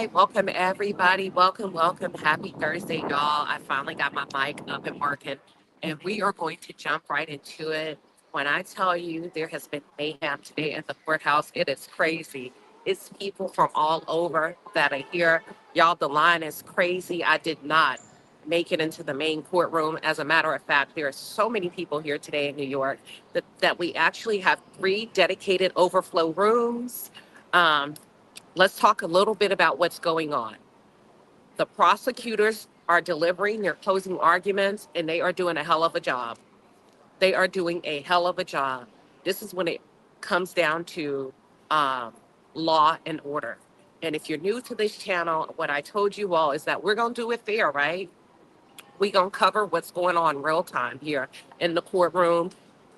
right, welcome everybody. Welcome, welcome. Happy Thursday, y'all. I finally got my mic up and working, and we are going to jump right into it. When I tell you there has been mayhem today at the courthouse, it is crazy. It's people from all over that are here. Y'all, the line is crazy. I did not make it into the main courtroom. As a matter of fact, there are so many people here today in New York that we actually have 3 dedicated overflow rooms. Um, let's talk a little bit about what's going on. The prosecutors are delivering their closing arguments, and they are doing a hell of a job. They are doing a hell of a job. This is when it comes down to um, law and order. And if you're new to this channel, what I told you all is that we're going to do it fair, right? We're going to cover what's going on real time here in the courtroom.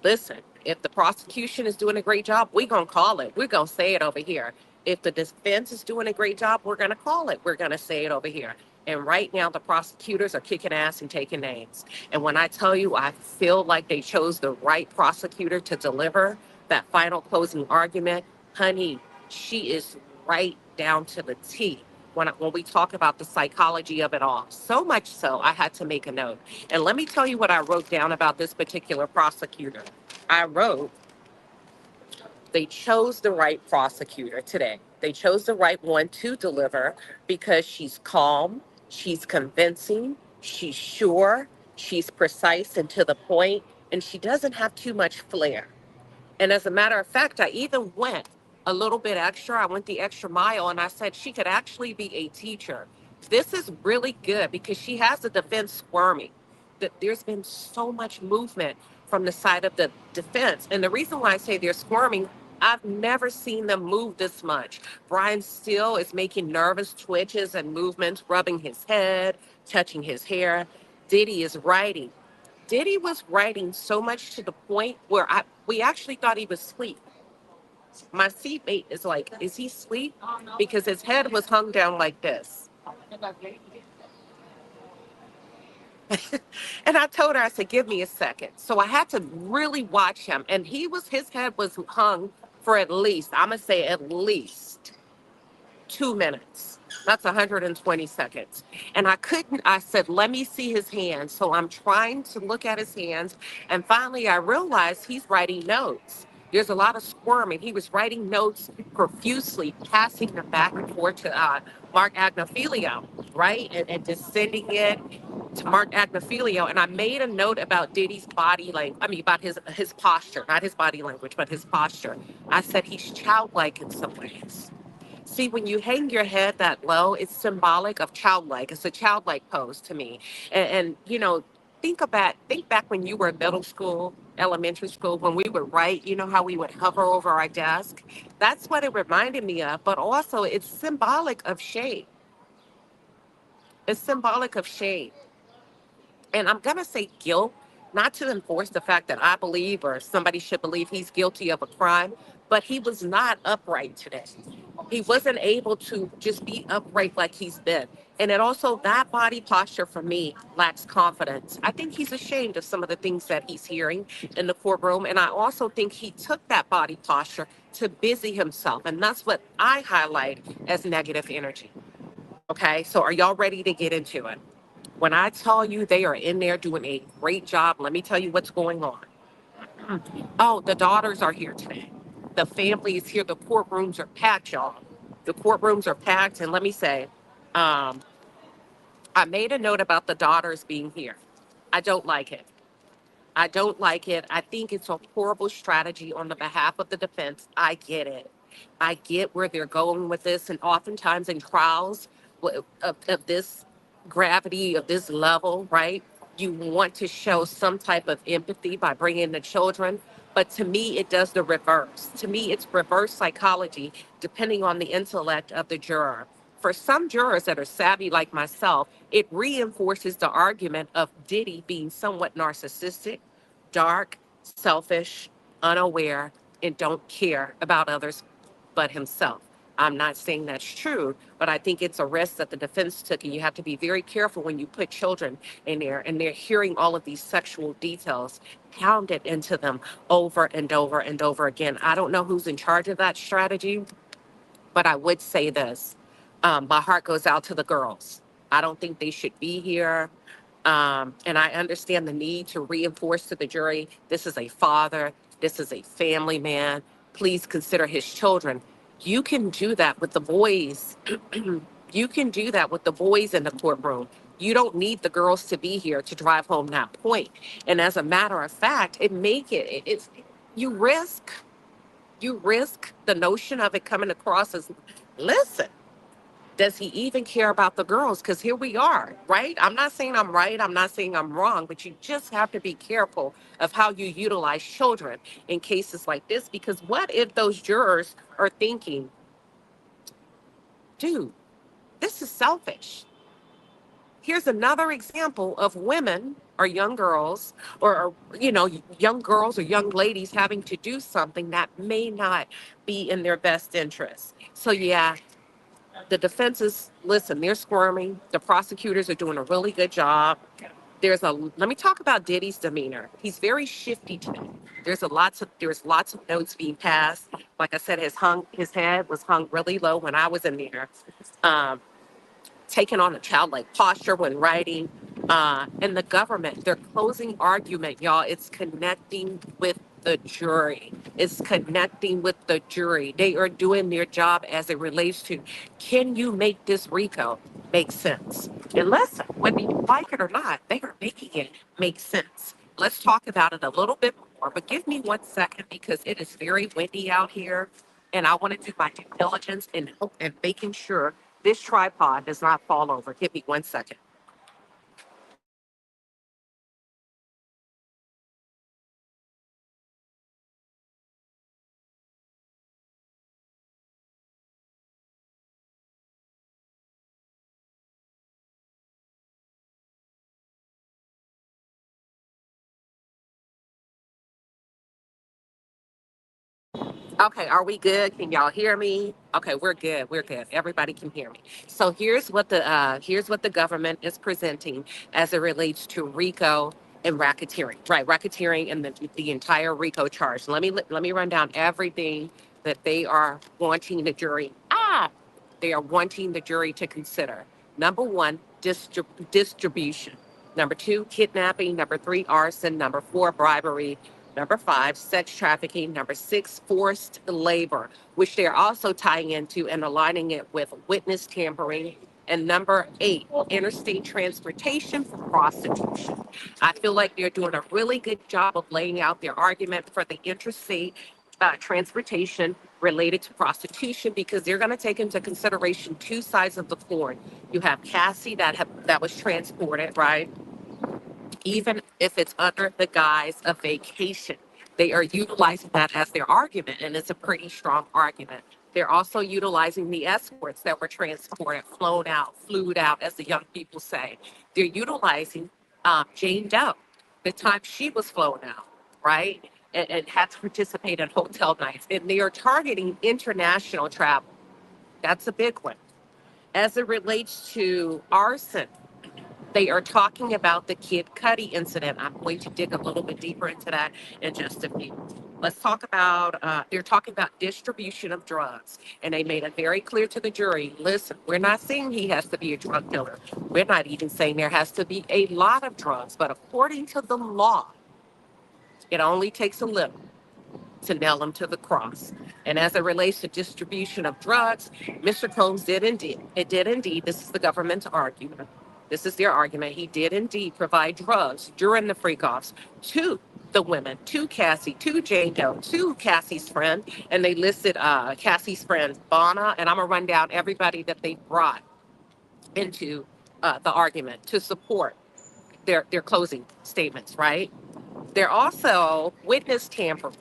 Listen, if the prosecution is doing a great job, we're going to call it. We're going to say it over here. If the defense is doing a great job, we're going to call it. We're going to say it over here. And right now, the prosecutors are kicking ass and taking names. And when I tell you, I feel like they chose the right prosecutor to deliver that final closing argument, honey, she is right down to the T when we talk about the psychology of it all. So much so, I had to make a note. And let me tell you what I wrote down about this particular prosecutor. I wrote, they chose the right prosecutor today. They chose the right one to deliver because she's calm, she's convincing, she's sure, she's precise and to the point, and she doesn't have too much flair. And as a matter of fact, I even went a little bit extra. I went the extra mile and I said she could actually be a teacher. This is really good because she has the defense squirming. There's been so much movement from the side of the defense. And the reason why I say they're squirming, I've never seen them move this much. Brian Steele is making nervous twitches and movements, rubbing his head, touching his hair. Diddy is writing. Diddy was writing so much to the point where we actually thought he was asleep. My seatmate is like, is he asleep? Because his head was hung down like this. And I told her, I said, give me a second. So I had to really watch him. And his head was hung for at least, I'm going to say at least 2 minutes. That's 120 seconds. And I said, let me see his hands. So I'm trying to look at his hands. And finally, I realized he's writing notes. There's a lot of squirming. He was writing notes profusely, passing them back and forth to Mark Agnafilio, right? And just sending it to Mark Agnafilio. And I made a note about Diddy's body language. I mean, about his posture, not his body language, but his posture. I said he's childlike in some ways. See, when you hang your head that low, it's symbolic of childlike. It's a childlike pose to me. And think back when you were in middle school, elementary school, when we would write, you know how we would hover over our desk? That's what it reminded me of. But also it's symbolic of shame. It's symbolic of shame. And I'm going to say guilt, not to enforce the fact that I believe or somebody should believe he's guilty of a crime, but he was not upright today. He wasn't able to just be upright like he's been. And it also, that body posture for me lacks confidence. I think he's ashamed of some of the things that he's hearing in the courtroom. And I also think he took that body posture to busy himself. And that's what I highlight as negative energy. Okay, so are y'all ready to get into it? When I tell you they are in there doing a great job, let me tell you what's going on. Oh, the daughters are here today. The family is here. The courtrooms are packed, y'all. The courtrooms are packed. And let me say, um, I made a note about the daughters being here. I don't like it. I don't like it. I think it's a horrible strategy on the behalf of the defense. I get it. I get where they're going with this. And oftentimes in trials of this gravity, of this level, right, you want to show some type of empathy by bringing the children. But to me, it does the reverse. To me, it's reverse psychology, depending on the intellect of the juror. For some jurors that are savvy like myself, it reinforces the argument of Diddy being somewhat narcissistic, dark, selfish, unaware, and don't care about others but himself. I'm not saying that's true, but I think it's a risk that the defense took, and you have to be very careful when you put children in there and they're hearing all of these sexual details pounded into them over and over and over again. I don't know who's in charge of that strategy, but I would say this. My heart goes out to the girls. I don't think they should be here. And I understand the need to reinforce to the jury this is a father, this is a family man. Please consider his children. You can do that with the boys. You can do that with the boys in the courtroom. You don't need the girls to be here to drive home that point. And as a matter of fact, it's you risk the notion of it coming across as, listen, does he even care about the girls? Because here we are, right? I'm not saying I'm right. I'm not saying I'm wrong, but you just have to be careful of how you utilize children in cases like this. Because what if those jurors are thinking, dude, this is selfish? Here's another example of women or young girls or young girls or young ladies having to do something that may not be in their best interest. So yeah, the defense is, listen, they're squirming. The prosecutors are doing a really good job. Let me talk about Diddy's demeanor. He's very shifty today. There's lots of notes being passed. Like I said, his head was hung really low when I was in there. Um, Taking on a childlike posture when writing. And the government, their closing argument, y'all, it's connecting with the jury. It's connecting with the jury. They are doing their job as it relates to, can you make this RICO make sense? And listen, whether you like it or not, they are making it make sense. Let's talk about it a little bit more, but give me 1 second because it is very windy out here. And I want to do my due diligence and making sure this tripod does not fall over. Give me 1 second. Okay, are we good? Can y'all hear me? Okay, we're good. We're good. Everybody can hear me. So here's what the government is presenting as it relates to RICO and racketeering. Right, racketeering and the entire RICO charge. Let me run down everything that they are wanting the jury. They are wanting the jury to consider. Number one, distribution. Number two, kidnapping. Number three, arson. Number four, bribery. Number five, sex trafficking. Number six, forced labor, which they're also tying into and aligning it with witness tampering. And number eight, interstate transportation for prostitution. I feel like they're doing a really good job of laying out their argument for the interstate transportation related to prostitution because they're going to take into consideration two sides of the coin. You have Cassie that was transported, right? Even if it's under the guise of vacation. They are utilizing that as their argument, and it's a pretty strong argument. They're also utilizing the escorts that were transported, flown out, flued out, as the young people say. They're utilizing Jane Doe, the time she was flown out, right? And had to participate in hotel nights. And they are targeting international travel. That's a big one. As it relates to arson, they are talking about the Kid Cudi incident. I'm going to dig a little bit deeper into that in just a few. Let's talk about, they're talking about distribution of drugs. And they made it very clear to the jury, listen, we're not saying he has to be a drug dealer. We're not even saying there has to be a lot of drugs. But according to the law, it only takes a little to nail him to the cross. And as it relates to distribution of drugs, Mr. Combs did indeed, this is the government's argument. This is their argument. He did indeed provide drugs during the freak offs to the women, to Cassie, to Jane Doe, to Cassie's friend. And they listed Cassie's friend, Bonna. And I'm going to run down everybody that they brought into the argument to support their closing statements, right? They're also witness tampering.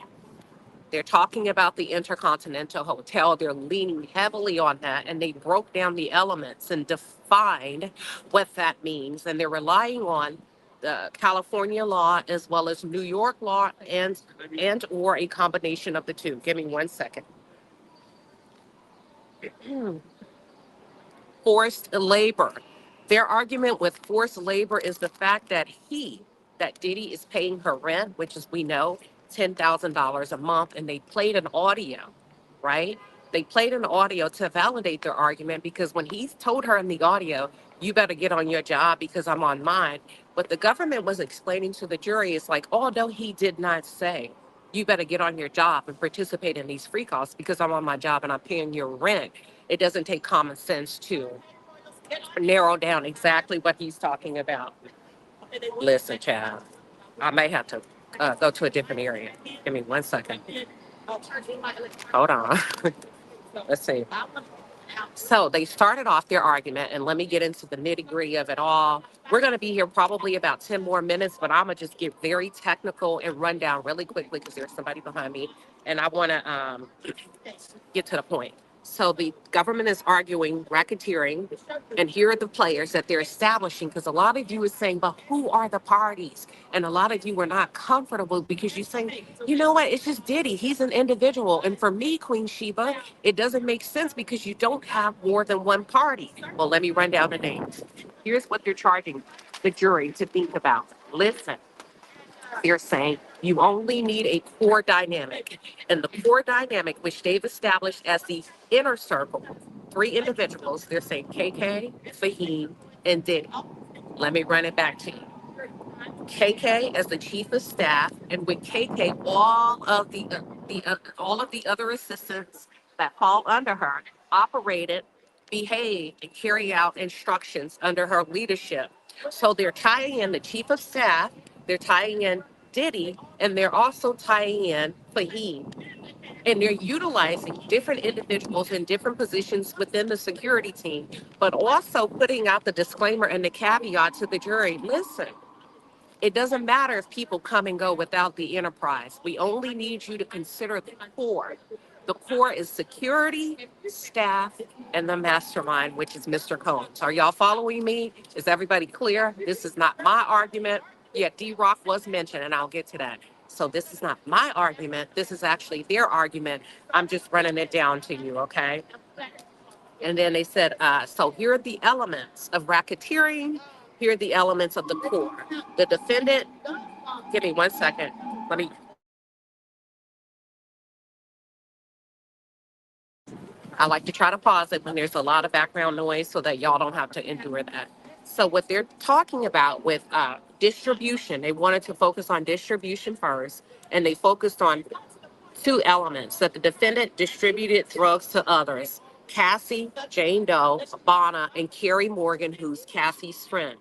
They're talking about the Intercontinental Hotel. They're leaning heavily on that, and they broke down the elements and defined what that means. And they're relying on the California law as well as New York law and or a combination of the two. Give me 1 second. Forced labor. Their argument with forced labor is the fact that Diddy is paying her rent, which is, we know, $10,000 a month, and they played an audio, right? They played an audio to validate their argument because when he told her in the audio, you better get on your job because I'm on mine. What the government was explaining to the jury is like, oh, no, he did not say, you better get on your job and participate in these free calls because I'm on my job and I'm paying your rent. It doesn't take common sense to narrow down exactly what he's talking about. Listen, child, I may have to go to a different area. Give me 1 second. Hold on. Let's see. So they started off their argument, and let me get into the nitty gritty of it all. We're going to be here probably about 10 more minutes, but I'm going to just get very technical and run down really quickly because there's somebody behind me, and I want to get to the point. So the government is arguing racketeering, and here are the players that they're establishing, because a lot of you is saying, but who are the parties? And a lot of you were not comfortable because you're saying, you know what, it's just Diddy. He's an individual. And for me, Queen Sheba, it doesn't make sense because you don't have more than one party. Well, let me run down the names. Here's what they're charging the jury to think about. Listen. They're saying you only need a core dynamic. And the core dynamic, which they've established as the inner circle, three individuals, they're saying KK, Fahim, and Diddy. Let me run it back to you. KK as the chief of staff, and with KK, all of the other assistants that fall under her operated, behave, and carry out instructions under her leadership. So they're tying in the chief of staff, they're tying in Diddy, and they're also tying in Fahim. And they're utilizing different individuals in different positions within the security team, but also putting out the disclaimer and the caveat to the jury. Listen, it doesn't matter if people come and go without the enterprise. We only need you to consider the core. The core is security, staff, and the mastermind, which is Mr. Combs. Are y'all following me? Is everybody clear? This is not my argument. Yeah, D-Rock was mentioned, and I'll get to that. So this is not my argument. This is actually their argument. I'm just running it down to you, okay? And then they said, so here are the elements of racketeering. Here are the elements of the core. The defendant, give me 1 second. Let me, I like to try to pause it when there's a lot of background noise so that y'all don't have to endure that. So what they're talking about with distribution, they wanted to focus on distribution first, and they focused on two elements, that the defendant distributed drugs to others. Cassie, Jane Doe, Bonna, and Carrie Morgan, who's Cassie's friend.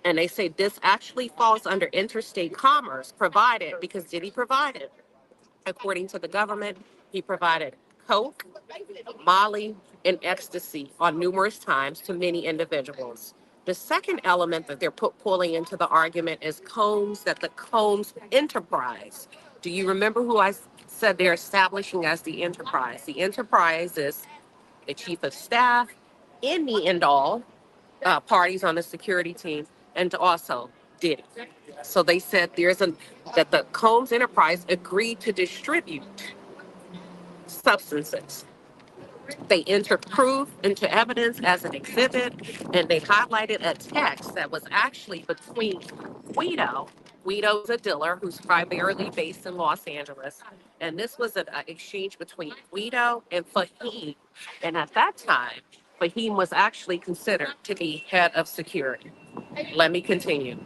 And they say this actually falls under interstate commerce provided because Diddy provided, according to the government, he provided coke, Molly, and ecstasy on numerous times to many individuals. The second element that they're pulling into the argument is Combs, that the Combs enterprise. Do you remember who I said they're establishing as the enterprise? The enterprise is the chief of staff, in the end all, parties on the security team, and also Diddy. So they said that the Combs enterprise agreed to distribute substances. They entered proof into evidence as an exhibit, and they highlighted a text that was actually between Guido. Guido's a dealer who's primarily based in Los Angeles. And this was an exchange between Guido and Fahim. And at that time, Fahim was actually considered to be head of security. Let me continue.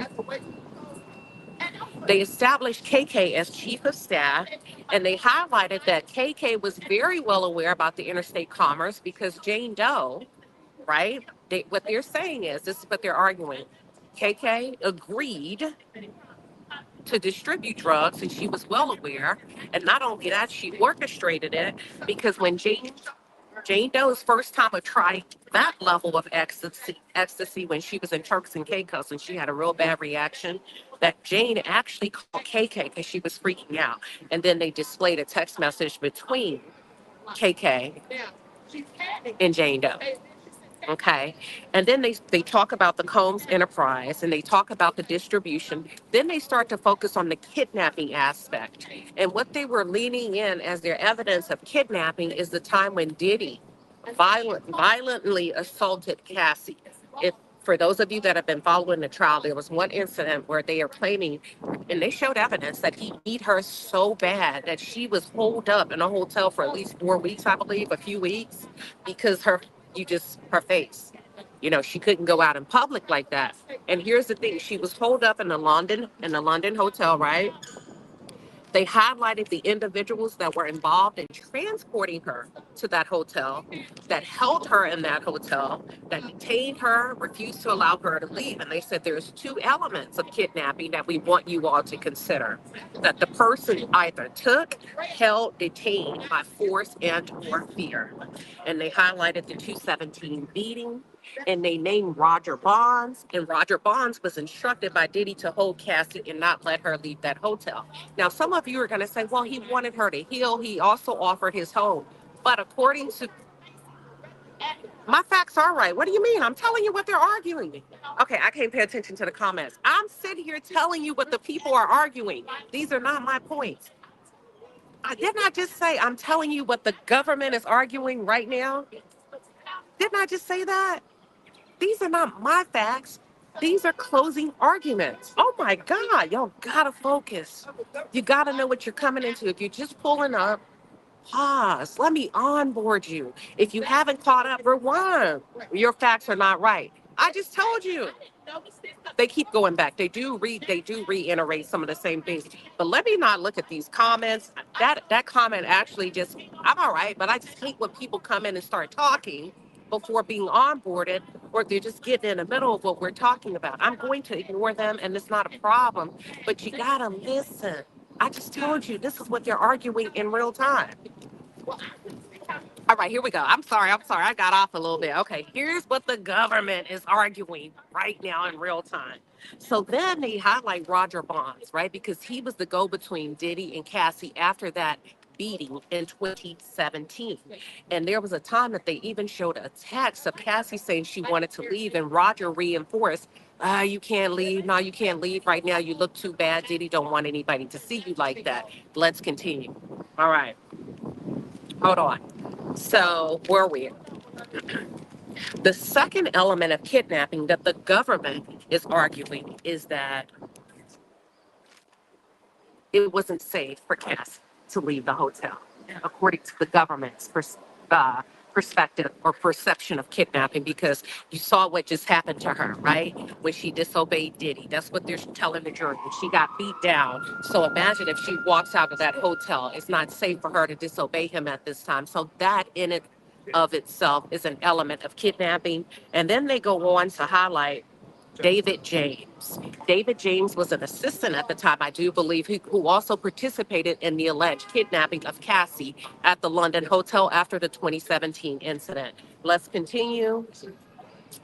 They established KK as chief of staff, and they highlighted that KK was very well aware about the interstate commerce because Jane Doe, right? What they're saying is, this is what they're arguing. KK agreed to distribute drugs, and she was well aware. And not only that, she orchestrated it because when Jane Doe's first time of trying that level of ecstasy when she was in Turks and Caicos, and she had a real bad reaction, that Jane actually called KK because she was freaking out. And then they displayed a text message between KK and Jane Doe. Okay. And then they talk about the Combs enterprise and they talk about the distribution. Then they start to focus on the kidnapping aspect. And what they were leaning in as their evidence of kidnapping is the time when Diddy violently assaulted Cassie. If For those of you that have been following the trial, there was one incident where they are claiming, and they showed evidence that he beat her so bad that she was holed up in a hotel for at least 4 weeks, I believe, a few weeks, because her face. She couldn't go out in public like that. And here's the thing: she was holed up in the London hotel, right? They highlighted the individuals that were involved in transporting her to that hotel, that held her in that hotel, that detained her, refused to allow her to leave. And they said there's two elements of kidnapping that we want you all to consider: that the person either took, held, detained by force and or fear. And they highlighted the 217 beating, and they named Roger Bonds. And Roger Bonds was instructed by Diddy to hold Cassie and not let her leave that hotel. Now, some of you are going to say, well, he wanted her to heal. He also offered his home. But according to my facts are right. What do you mean? I'm telling you what they're arguing. Okay, I can't pay attention to the comments. I'm sitting here telling you what the people are arguing. These are not my points. I did not just say I'm telling you what the government is arguing right now. Didn't I just say that? These are not my facts. These are closing arguments. Oh my God, y'all gotta focus. You gotta know what you're coming into. If you're just pulling up, pause. Let me onboard you. If you haven't caught up, rewind. Your facts are not right. I just told you. They keep going back. They do reiterate some of the same things. But let me not look at these comments. That comment actually just, I'm all right, but I just hate when people come in and start talking before being onboarded, or they're just getting in the middle of what we're talking about. I'm going to ignore them, and it's not a problem, but you gotta listen. I just told you this is what they're arguing in real time. All right, here we go. I'm sorry. I got off a little bit. Okay, here's what the government is arguing right now in real time. So then they highlight Roger Bonds, right? Because he was the go-between Diddy and Cassie after that beating in 2017. And there was a time that they even showed a text of Cassie saying she wanted to leave, and Roger reinforced, you can't leave. No, you can't leave right now. You look too bad. Diddy don't want anybody to see you like that. Let's continue. All right, hold on. So, where are we? The second element of kidnapping that the government is arguing is that it wasn't safe for Cass to leave the hotel, according to the government's perspective or perception of kidnapping, because you saw what just happened to her, right? When she disobeyed Diddy. That's what they're telling the jury. She got beat down. So imagine if she walks out of that hotel. It's not safe for her to disobey him at this time. So that in it of itself is an element of kidnapping. And then they go on to highlight David James. David James was an assistant at the time, I do believe, who also participated in the alleged kidnapping of Cassie at the London hotel after the 2017 incident. Let's continue.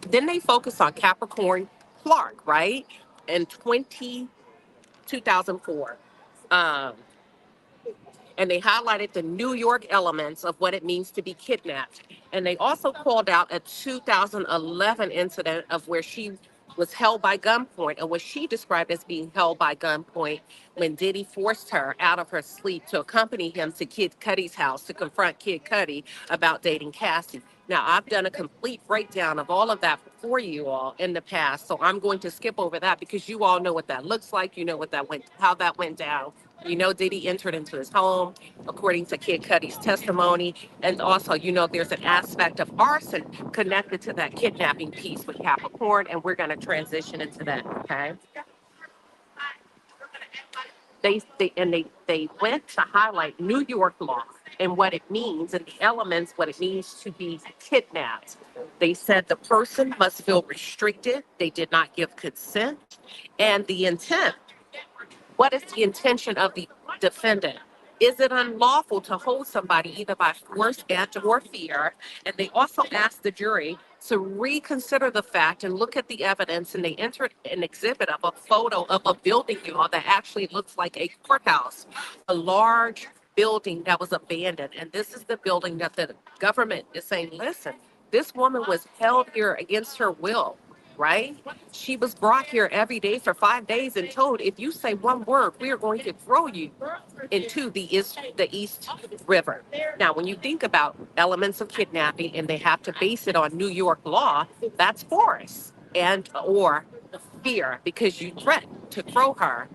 Then they focus on Capricorn Clark, right? In 2004. Um, and they highlighted the New York elements of what it means to be kidnapped. And they also called out a 2011 incident of where she was held by gunpoint, or what she described as being held by gunpoint, when Diddy forced her out of her sleep to accompany him to Kid Cudi's house to confront Kid Cudi about dating Cassie. Now, I've done a complete breakdown of all of that for you all in the past, so I'm going to skip over that because you all know what that looks like. You know how that went down. Diddy entered into his home, according to Kid Cudi's testimony. And also, there's an aspect of arson connected to that kidnapping piece with Capricorn, and we're going to transition into that, okay? They went to highlight New York law and what it means, and the elements, what it means to be kidnapped. They said the person must feel restricted. They did not give consent. And the intent, what is the intention of the defendant? Is it unlawful to hold somebody either by force and or fear? And they also asked the jury to reconsider the fact and look at the evidence. And they entered an exhibit of a photo of a building, that actually looks like a courthouse, a large building that was abandoned. And this is the building that the government is saying, listen, this woman was held here against her will, right? She was brought here every day for 5 days and told, if you say one word, we are going to throw you into the East River. Now, when you think about elements of kidnapping and they have to base it on New York law, that's force. and or fear because you threatened to throw her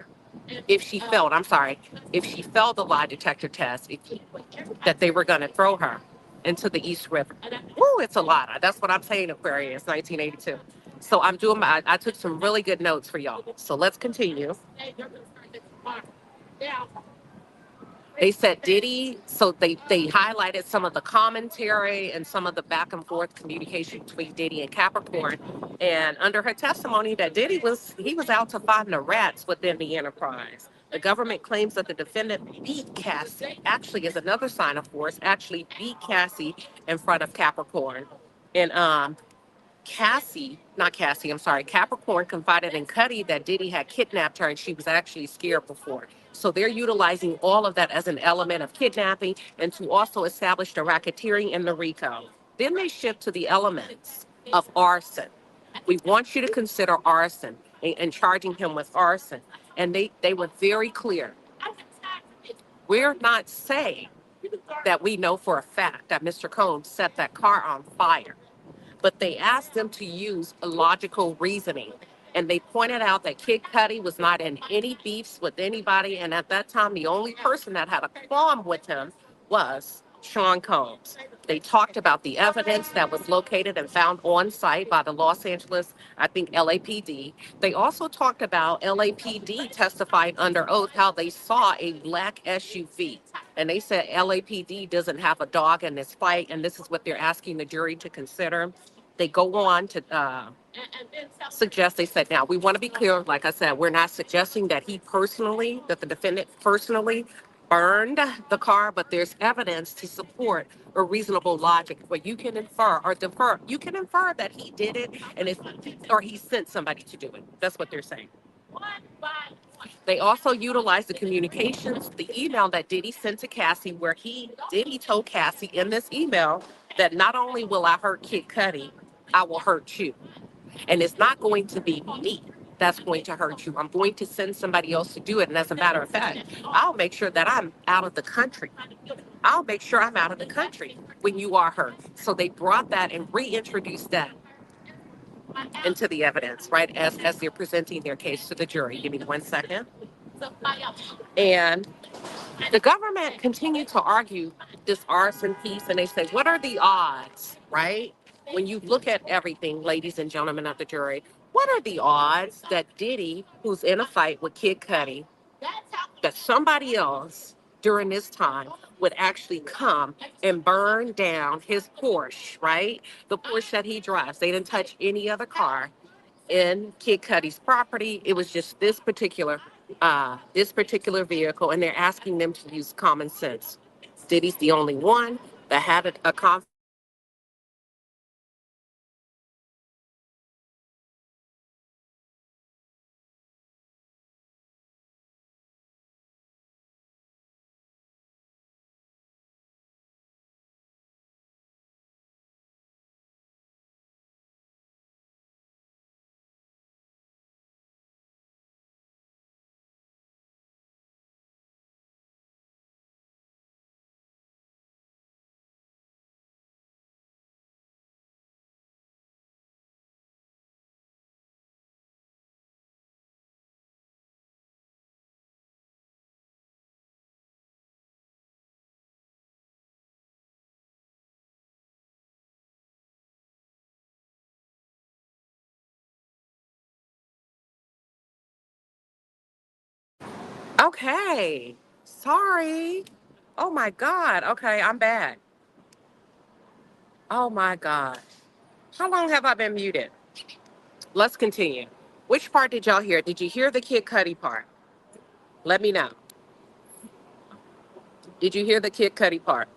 if she failed. I'm sorry, if she failed the lie detector test, that they were going to throw her into the East River. Woo, it's a lot. That's what I'm saying, Aquarius, 1982. So I took some really good notes for y'all. So let's continue. They said Diddy, so they highlighted some of the commentary and some of the back and forth communication between Diddy and Capricorn. And under her testimony that he was out to find the rats within the enterprise. The government claims that the defendant beat Cassie, actually is another sign of force, actually beat Cassie in front of Capricorn. And I'm sorry, Capricorn confided in Cuddy that Diddy had kidnapped her and she was actually scared before. So they're utilizing all of that as an element of kidnapping and to also establish the racketeering and the RICO. Then they shift to the elements of arson. We want you to consider arson and charging him with arson. And they were very clear. We're not saying that we know for a fact that Mr. Combs set that car on fire, but they asked them to use a logical reasoning. And they pointed out that Kid Cudi was not in any beefs with anybody. And at that time, the only person that had a qualm with him was Sean Combs. They talked about the evidence that was located and found on site by the Los Angeles, I think, LAPD. They also talked about LAPD testifying under oath how they saw a black SUV. And they said LAPD doesn't have a dog in this fight. And this is what they're asking the jury to consider. They go on to suggest, they said, now we want to be clear, like I said, we're not suggesting that that the defendant personally burned the car, but there's evidence to support a reasonable logic where you can infer or defer. You can infer that he did it or he sent somebody to do it. That's what they're saying. They also utilized the communications, the email that Diddy sent to Cassie, where Diddy told Cassie in this email that not only will I hurt Kid Cudi, I will hurt you. And it's not going to be me that's going to hurt you. I'm going to send somebody else to do it. And as a matter of fact, I'll make sure that I'm out of the country. I'll make sure I'm out of the country when you are hurt. So they brought that and reintroduced that into the evidence, right, as they're presenting their case to the jury. Give me 1 second. And the government continued to argue this arson piece, and they say, what are the odds, right? When you look at everything, ladies and gentlemen of the jury, what are the odds that Diddy, who's in a fight with Kid Cudi, that somebody else during this time would actually come and burn down his Porsche, right? The Porsche that he drives. They didn't touch any other car in Kid Cudi's property. It was just this particular vehicle, and they're asking them to use common sense. Diddy's the only one that had a conf. Okay, sorry. Oh my God. Okay, I'm back. Oh my God. How long have I been muted? Let's continue. Which part did y'all hear? Did you hear the Kid Cudi part? Let me know. Did you hear the Kid Cudi part?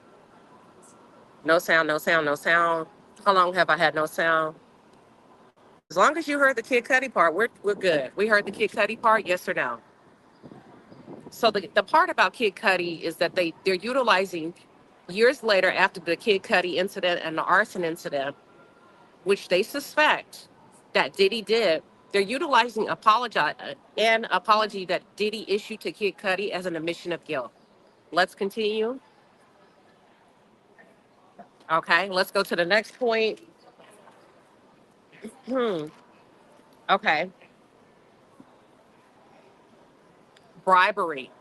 No sound, no sound, no sound. How long have I had no sound? As long as you heard the Kid Cudi part, we're good. We heard the Kid Cudi part, yes or no? So the part about Kid Cudi is that they're utilizing years later after the Kid Cudi incident and the arson incident, which they suspect that Diddy did. They're utilizing an apology that Diddy issued to Kid Cudi as an admission of guilt. Let's continue. Okay, let's go to the next point. Hmm. Okay. Bribery.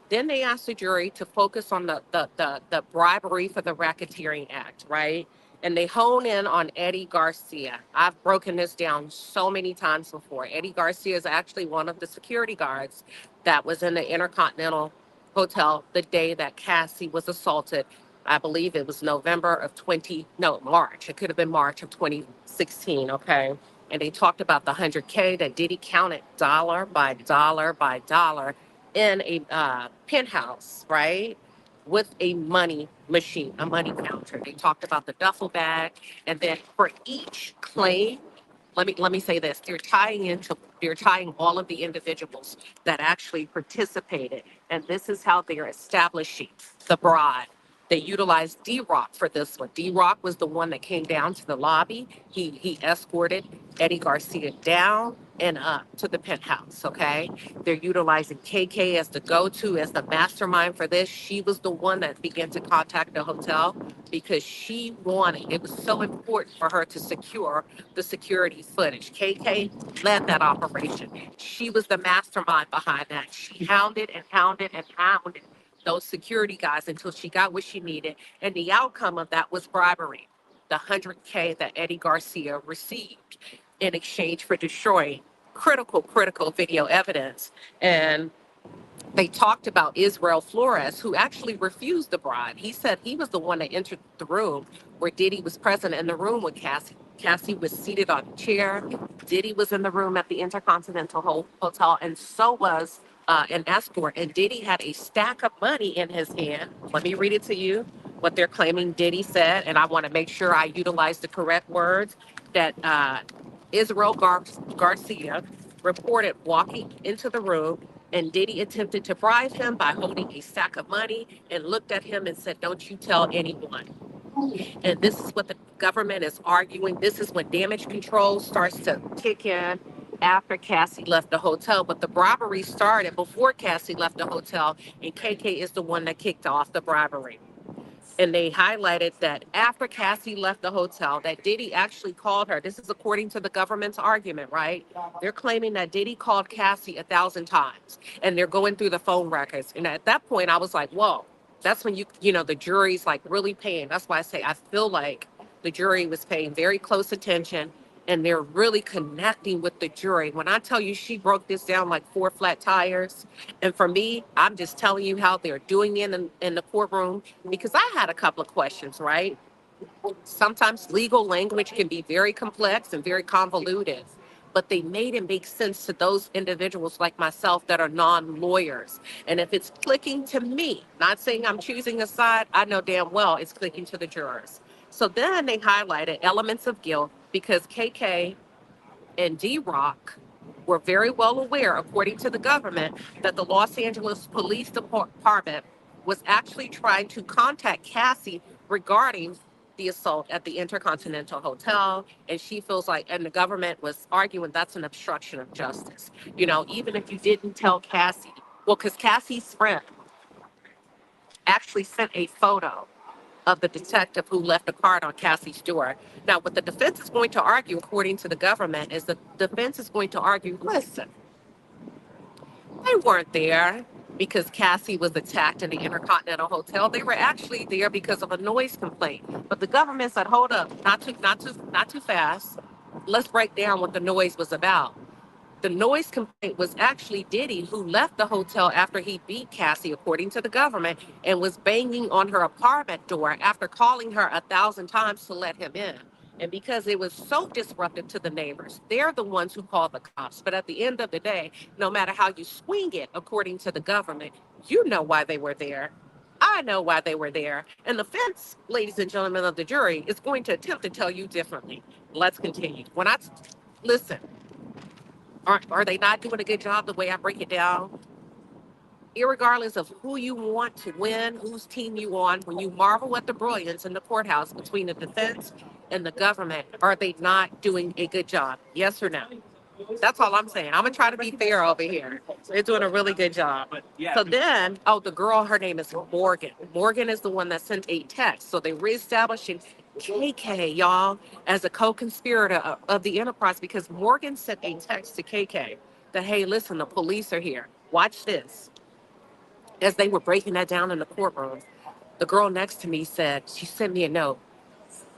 Then they asked the jury to focus on the bribery for the Racketeering Act, right? And they hone in on Eddie Garcia. I've broken this down so many times before. Eddie Garcia is actually one of the security guards that was in the Intercontinental Hotel the day that Cassie was assaulted. I believe it was November of 20, no, March. It could have been March of 2016, okay? And they talked about the 100K that Diddy counted dollar by dollar by dollar in a penthouse, right? With a money machine, a money counter. They talked about the duffel bag, and then for each claim, let me say this: they're tying all of the individuals that actually participated, and this is how they are establishing the bribe. They utilized D-Rock for this one. D-Rock was the one that came down to the lobby. He escorted Eddie Garcia down and up to the penthouse. Okay, they're utilizing KK as the go-to, as the mastermind for this. She was the one that began to contact the hotel because she wanted, it was so important for her to secure the security footage. KK led that operation. She was the mastermind behind that. She hounded and hounded and hounded those security guys until she got what she needed. And the outcome of that was bribery, the 100K that Eddie Garcia received in exchange for destroying critical video evidence. And they talked about Israel Flores, who actually refused the bribe. He said he was the one that entered the room where Diddy was present in the room with Cassie. Cassie was seated on a chair. Diddy was in the room at the Intercontinental Hotel, and so was an escort. And Diddy had a stack of money in his hand. Let me read it to you, what they're claiming Diddy said, and I want to make sure I utilize the correct words, that Israel Garcia reported walking into the room, and Diddy attempted to bribe him by holding a sack of money and looked at him and said, "Don't you tell anyone." And this is what the government is arguing. This is when damage control starts to kick in after Cassie left the hotel. But the bribery started before Cassie left the hotel, and KK is the one that kicked off the bribery. And they highlighted that after Cassie left the hotel, that Diddy actually called her. This is according to the government's argument, right? They're claiming that Diddy called Cassie 1,000 times, and they're going through the phone records. And at that point, I was like, whoa, that's when the jury's like really paying. That's why I say I feel like the jury was paying very close attention, and they're really connecting with the jury. When I tell you she broke this down like four flat tires, and for me, I'm just telling you how they're doing it in the courtroom, because I had a couple of questions, right? Sometimes legal language can be very complex and very convoluted, but they made it make sense to those individuals like myself that are non-lawyers. And if it's clicking to me, not saying I'm choosing a side, I know damn well it's clicking to the jurors. So then they highlighted elements of guilt because KK and D-Rock were very well aware, according to the government, that the Los Angeles Police Department was actually trying to contact Cassie regarding the assault at the Intercontinental Hotel. And she feels like, and the government was arguing that's an obstruction of justice. Even if you didn't tell Cassie, well, because Cassie's friend actually sent a photo of the detective who left a card on Cassie's door. Now, what the defense is going to argue, according to the government, is the defense is going to argue, listen, they weren't there because Cassie was attacked in the Intercontinental Hotel. They were actually there because of a noise complaint. But the government said, hold up, not too fast. Let's break down what the noise was about. The noise complaint was actually Diddy, who left the hotel after he beat Cassie, according to the government, and was banging on her apartment door after calling her 1,000 times to let him in. And because it was so disruptive to the neighbors, they're the ones who called the cops. But at the end of the day, no matter how you swing it, according to the government, you know why they were there. I know why they were there. And the defense, ladies and gentlemen of the jury, is going to attempt to tell you differently. Let's continue. Listen, are they not doing a good job the way I break it down? Irregardless of who you want to win, whose team you on, when you marvel at the brilliance in the courthouse between the defense and the government, are they not doing a good job? Yes or no? That's all I'm saying. I'm gonna try to be fair over here. They're doing a really good job. So then, the girl, her name is Morgan. Morgan is the one that sent a text. So they reestablishing KK, y'all, as a co-conspirator of the enterprise, because Morgan sent a text to KK that, hey, listen, the police are here. Watch this. As they were breaking that down in the courtroom, the girl next to me said, she sent me a note.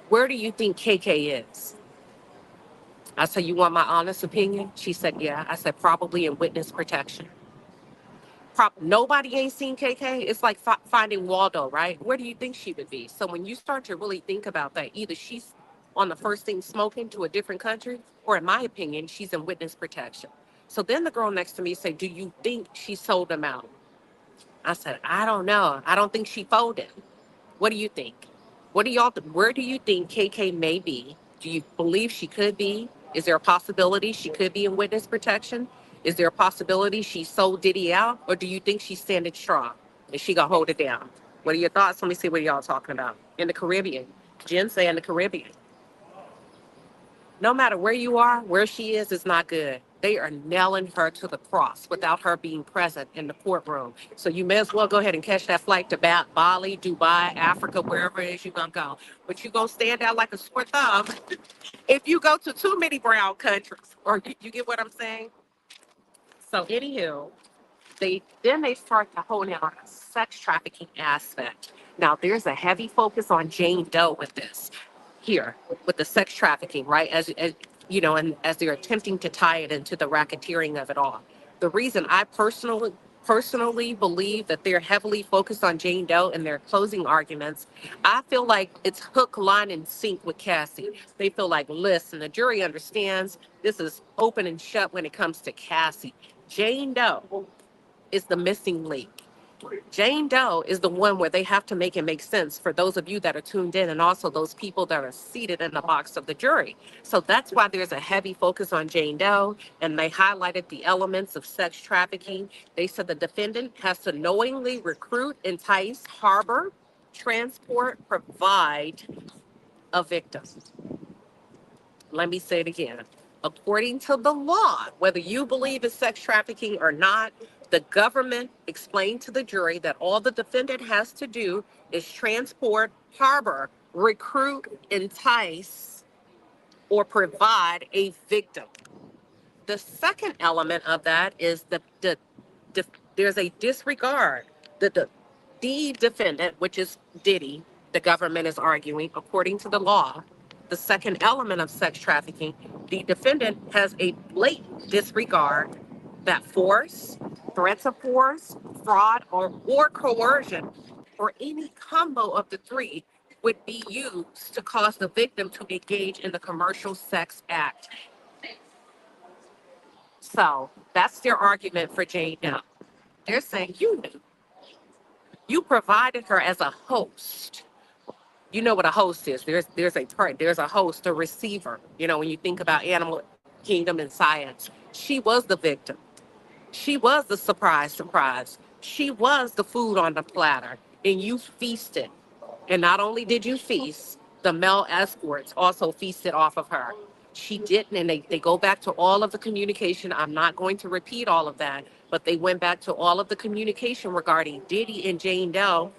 Where do you think KK is? I said, you want my honest opinion? She said, yeah. I said, probably in witness protection. Nobody ain't seen KK. It's like finding Waldo, right? Where do you think she would be? So when you start to really think about that, either she's on the first thing smoking to a different country, or in my opinion, she's in witness protection. So then the girl next to me said, do you think she sold them out? I said, I don't know. I don't think she folded. What do you think? Where do you think KK may be? Do you believe she could be? Is there a possibility she could be in witness protection? Is there a possibility she sold Diddy out? Or do you think she's standing strong? Is she gonna hold it down? What are your thoughts? Let me see what y'all talking about. In the Caribbean. Jen say in the Caribbean. No matter where you are, where she is not good. They are nailing her to the cross without her being present in the courtroom. So you may as well go ahead and catch that flight to Bali, Dubai, Africa, wherever it is you're going to go. But you're going to stand out like a sore thumb if you go to too many brown countries. Or you get what I'm saying? So anywho, they start to hone in on a sex trafficking aspect. Now there's a heavy focus on Jane Doe with this here, with the sex trafficking, right? As you know, and as they're attempting to tie it into the racketeering of it all. The reason I personally believe that they're heavily focused on Jane Doe in their closing arguments, I feel like it's hook, line, and sink with Cassie. They feel like, listen, the jury understands this is open and shut when it comes to Cassie. Jane Doe is the missing link. Jane Doe is the one where they have to make it make sense for those of you that are tuned in and also those people that are seated in the box of the jury. So that's why there's a heavy focus on Jane Doe, and they highlighted the elements of sex trafficking. They said the defendant has to knowingly recruit, entice, harbor, transport, provide a victim. Let me say it again. According to the law, whether you believe it's sex trafficking or not, the government explained to the jury that all the defendant has to do is transport, harbor, recruit, entice, or provide a victim. The second element of that is there's a disregard. The defendant, which is Diddy, the government is arguing, according to the law, the second element of sex trafficking, the defendant has a blatant disregard that force, threats of force, fraud, or coercion, or any combo of the three would be used to cause the victim to engage in the commercial sex act. So that's their argument for Jane Doe. They're saying you knew. You provided her as a host. You know what a host is. There's a host, a receiver. You know, when you think about animal kingdom and science, she was the victim. She was the surprise. She was the food on the platter, and you feasted. And not only did you feast, the male escorts also feasted off of her. She didn't, and they go back to all of the communication. I'm not going to repeat all of that, but they went back to all of the communication regarding Diddy and Jane Doe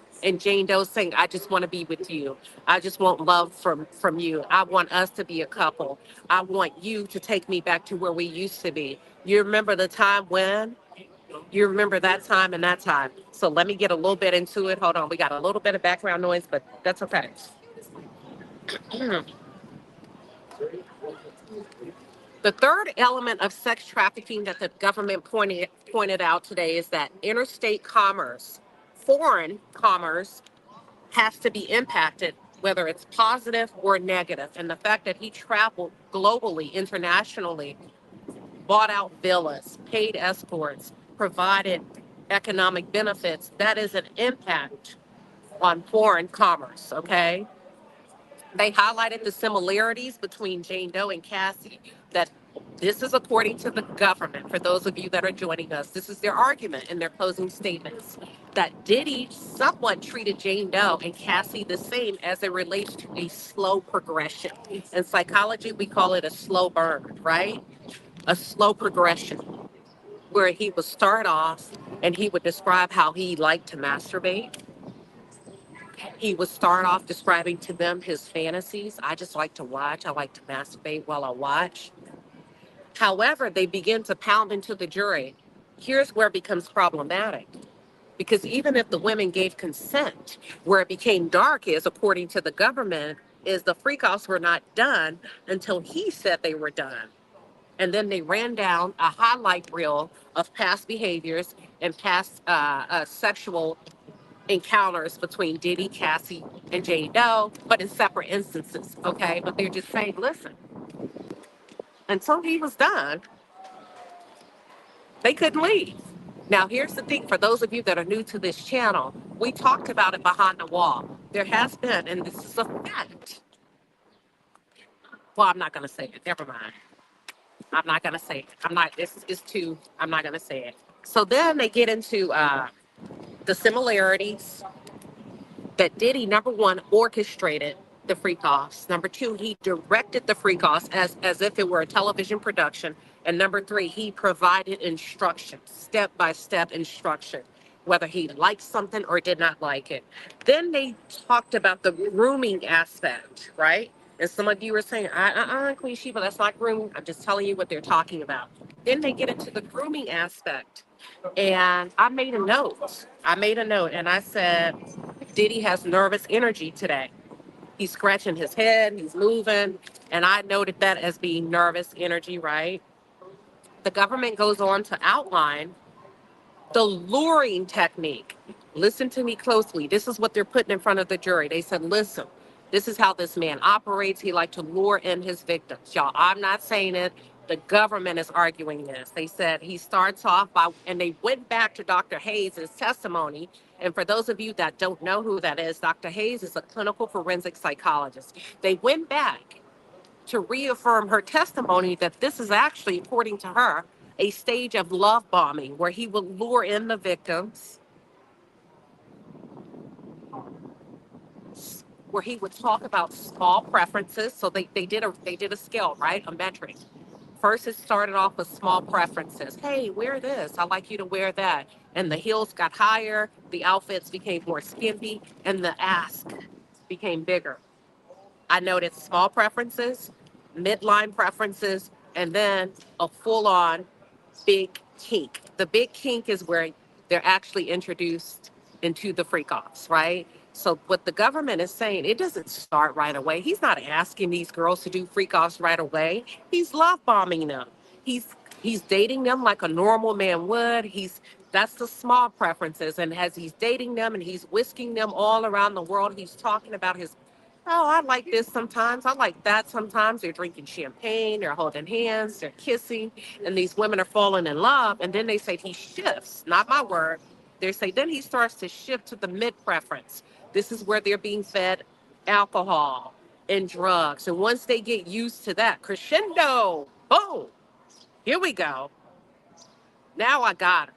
saying, I just want to be with you. I just want love from you. I want us to be a couple. I want you to take me back to where we used to be. You remember the time when? You remember that time and that time. So let me get a little bit into it. Hold on. We got a little bit of background noise, but that's okay. The third element of sex trafficking that the government pointed out today is that interstate commerce, foreign commerce, has to be impacted, whether it's positive or negative. And the fact that he traveled globally, internationally, bought out villas, paid escorts, provided economic benefits, that is an impact on foreign commerce, okay? They highlighted the similarities between Jane Doe and Cassie, that this is according to the government. For those of you that are joining us, this is their argument in their closing statements, that Diddy somewhat treated Jane Doe and Cassie the same as it relates to a slow progression. In psychology, we call it a slow burn, right? A slow progression where he would start off and he would describe how he liked to masturbate. He would start off describing to them his fantasies. I just like to watch. I like to masturbate while I watch. However, they begin to pound into the jury. Here's where it becomes problematic. Because even if the women gave consent, where it became dark is, according to the government, is the freak-offs were not done until he said they were done. And then they ran down a highlight reel of past behaviors and past sexual encounters between Diddy, Cassie, and J. Doe, but in separate instances, okay? But they're just saying, listen, until he was done, they couldn't leave. Now, here's the thing for those of you that are new to this channel, we talked about it behind the wall. There has been, and this is a fact. Well, I'm not going to say it. Never mind. I'm not going to say it. This is too, I'm not going to say it. So then they get into the similarities that Diddy, number one, orchestrated the freak-offs. Number two, he directed the freak-offs as if it were a television production. And number three, he provided instructions, step-by-step instruction, whether he liked something or did not like it. Then they talked about the grooming aspect, right? And some of you were saying, Queen Sheba, that's not grooming. I'm just telling you what they're talking about. Then they get into the grooming aspect. And I made a note. And I said, Diddy has nervous energy today. He's scratching his head, he's moving, and I noted that as being nervous energy, right? The government goes on to outline the luring technique. Listen to me closely. This is what they're putting in front of the jury. They said, listen, this is how this man operates. He likes to lure in his victims. Y'all, I'm not saying it. The government is arguing this. They said he starts off by, and they went back to Dr. Hayes' testimony. And for those of you that don't know who that is, Dr. Hayes is a clinical forensic psychologist. They went back to reaffirm her testimony that this is actually, according to her, a stage of love bombing where he would lure in the victims, where he would talk about small preferences. So they did a scale, right? A metric. First, it started off with small preferences. Hey, wear this. I like you to wear that. And the heels got higher, the outfits became more skimpy, and the ask became bigger. I noted small preferences, midline preferences, and then a full-on big kink. The big kink is where they're actually introduced into the freak-offs, right? So what the government is saying, it doesn't start right away. He's not asking these girls to do freak-offs right away. He's love bombing them. He's dating them like a normal man would. That's the small preferences. And as he's dating them and he's whisking them all around the world, he's talking about his, oh, I like this sometimes. I like that sometimes. They're drinking champagne, they're holding hands, they're kissing, and these women are falling in love. And then they say he shifts, not my word. They say then he starts to shift to the mid preference. This is where they're being fed alcohol and drugs. And once they get used to that, crescendo, boom, here we go. Now I got her.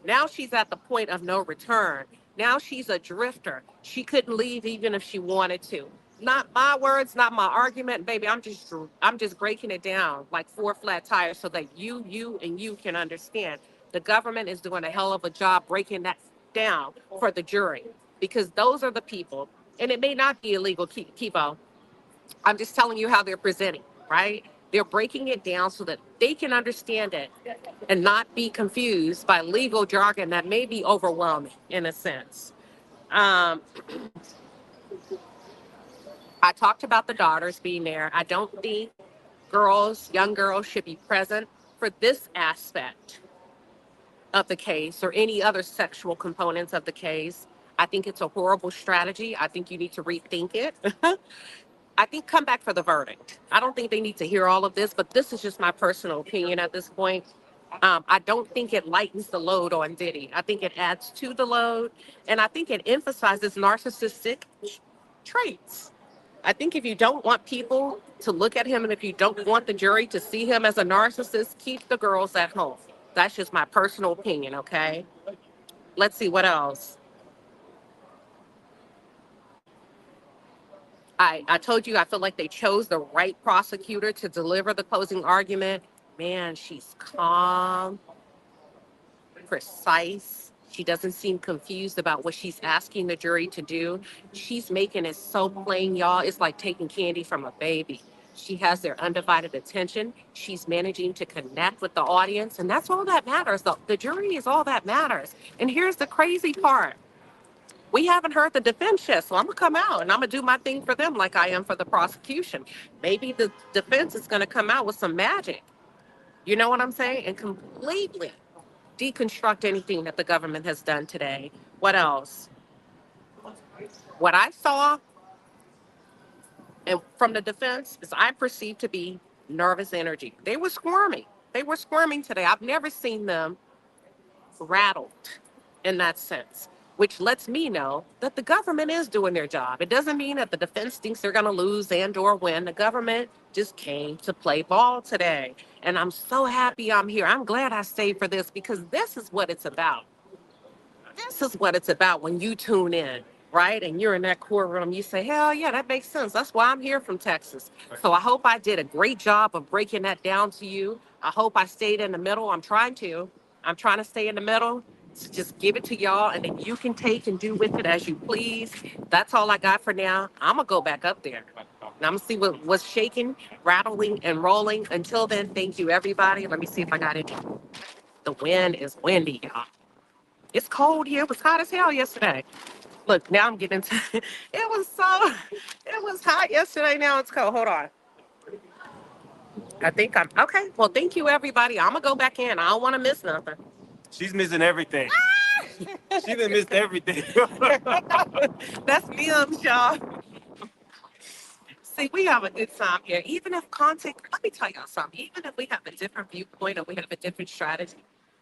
Now she's at the point of no return. Now she's a drifter. She couldn't leave even if she wanted to. Not my words, not my argument, baby. I'm just breaking it down like four flat tires so that you can understand. The government is doing a hell of a job breaking that down for the jury because those are the people, and it may not be illegal, Kibo. I'm just telling you how they're presenting, right? They're breaking it down so that they can understand it and not be confused by legal jargon that may be overwhelming in a sense. Um, I talked about the daughters being there. I don't think young girls should be present for this aspect of the case or any other sexual components of the case. I think it's a horrible strategy. I think you need to rethink it. I think come back for the verdict. I don't think they need to hear all of this, but this is just my personal opinion at this point. I don't think it lightens the load on Diddy. I think it adds to the load, and I think it emphasizes narcissistic traits. I think if you don't want people to look at him and if you don't want the jury to see him as a narcissist, keep the girls at home. That's just my personal opinion, okay? Let's see what else. I told you I feel like they chose the right prosecutor to deliver the closing argument. Man, she's calm, precise. She doesn't seem confused about what she's asking the jury to do. She's making it so plain, y'all. It's like taking candy from a baby. She has their undivided attention. She's managing to connect with the audience, and that's all that matters. The jury is all that matters. And here's the crazy part. We haven't heard the defense yet, so I'm gonna come out and I'm gonna do my thing for them like I am for the prosecution. Maybe the defense is gonna come out with some magic. You know what I'm saying? And completely deconstruct anything that the government has done today. What else? What I saw and from the defense is I perceived to be nervous energy. They were squirming. They were squirming today. I've never seen them rattled in that sense, which lets me know that the government is doing their job. It doesn't mean that the defense thinks they're going to lose and or win. The government just came to play ball today. And I'm so happy I'm here. I'm glad I stayed for this because this is what it's about. This is what it's about when you tune in, right? And you're in that courtroom, you say, hell yeah, that makes sense. That's why I'm here from Texas. So I hope I did a great job of breaking that down to you. I hope I stayed in the middle. I'm trying to. I'm trying to stay in the middle. So just give it to y'all, and then you can take and do with it as you please. That's all I got for now. I'm going to go back up there. And I'm going to see what's shaking, rattling, and rolling. Until then, thank you, everybody. Let me see if I got it. The wind is windy, y'all. It's cold here. It was hot as hell yesterday. Look, now I'm getting into it. It was hot yesterday. Now it's cold. Hold on. I think I'm okay. Well, thank you, everybody. I'm gonna go back in. I don't want to miss nothing. She's missing everything. She done missed everything. That's Mims, y'all. See, we have a good time here. Even if content, let me tell y'all something. Even if we have a different viewpoint or we have a different strategy,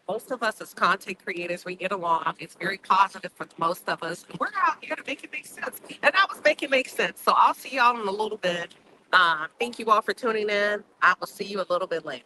most of us as content creators, we get along. It's very positive for most of us. We're out here to make it make sense. And I was making it make sense. So I'll see y'all in a little bit. Thank you all for tuning in. I will see you a little bit later.